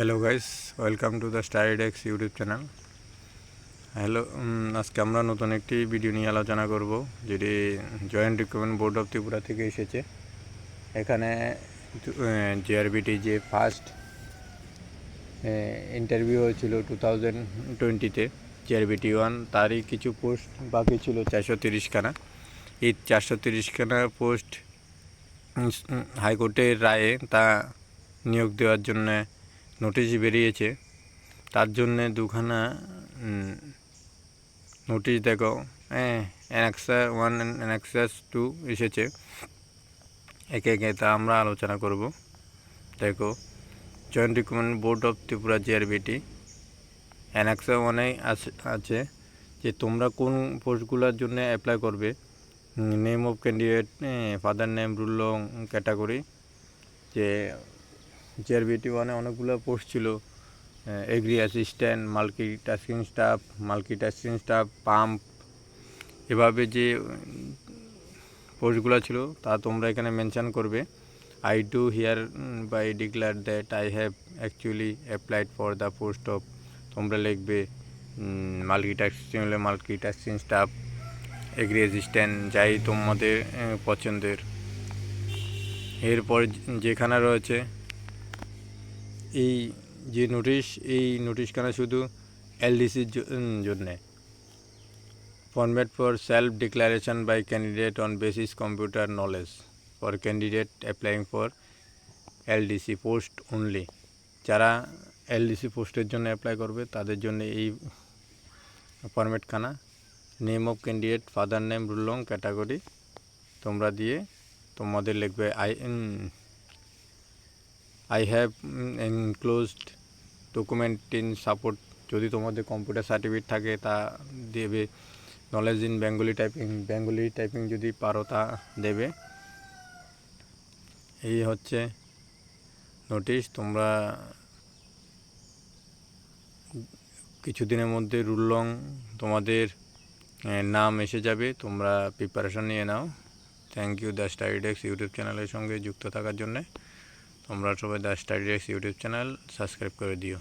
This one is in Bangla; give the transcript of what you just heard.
Hello guys, welcome to the Studydex YouTube channel. Hello, আজকে আমরা নতুন একটি ভিডিও নিয়ে আলোচনা করব, যেটি joint recruitment board of Tripura থেকে এসেছে। এখানে জিআরবিটি যে ফার্স্ট ইন্টারভিউ হয়েছিল 2020-তে জিআরবিটি 1, তারই কিছু পোস্ট বাকি ছিল 430খানা। এই 430খানা পোস্ট হাইকোর্টের রায়ে তা নিয়োগ দেওয়ার জন্য নোটিশ বেরিয়েছে। তার জন্যে দুখানা নোটিশ দেখো, অ্যানেক্সার 1 অ্যানেক্সার 2 এসেছে। একে একে তা আমরা আলোচনা করব। দেখো, joint recruitment board of Tripura JRBT annexure 1-এ আছে যে তোমরা কোন পোস্টগুলোর জন্য অ্যাপ্লাই করবে। Name of candidate, father name, roll no, category. যে জিআরবিটি 1-এ অনেকগুলো পোস্ট ছিল, agri assistant, multitasking staff, pump, এভাবে যে পোস্টগুলো ছিল তা তোমরা এখানে মেনশন করবে। I do hereby declare that I have actually applied for the post of, তোমরা লিখবে মাল্টিটাস্কিং স্টাফ, এগ্রি অ্যাসিস্ট্যান্ট, যাই তোমাদের পছন্দের। এরপর যেখানে রয়েছে এই যে এই নোটিশখানা শুধু এলডিসির জন্যে। Format for self declaration by candidate on basis computer knowledge for candidate applying for LDC post only. যারা এলডিসি পোস্টের জন্য অ্যাপ্লাই করবে তাদের জন্য এই ফরম্যাটখানা। Name of candidate, father name, roll no, category তোমরা দিয়ে তোমাদের লিখবে I have enclosed document in support, যদি তোমাদের কম্পিউটার সার্টিফিকেট থাকে তা দেবে। নলেজ ইন বেঙ্গলি টাইপিং যদি পারো তা দেবে। এই হচ্ছে নোটিশ। তোমরা কিছুদিনের মধ্যে রুল লং তোমাদের নাম এসে যাবে, তোমরা প্রিপারেশন নিয়ে নাও। Thank you the Studydex YouTube চ্যানেলের সঙ্গে যুক্ত থাকার জন্যে। তোমরা সবাই the Studydex YouTube channel subscribe করে দিও।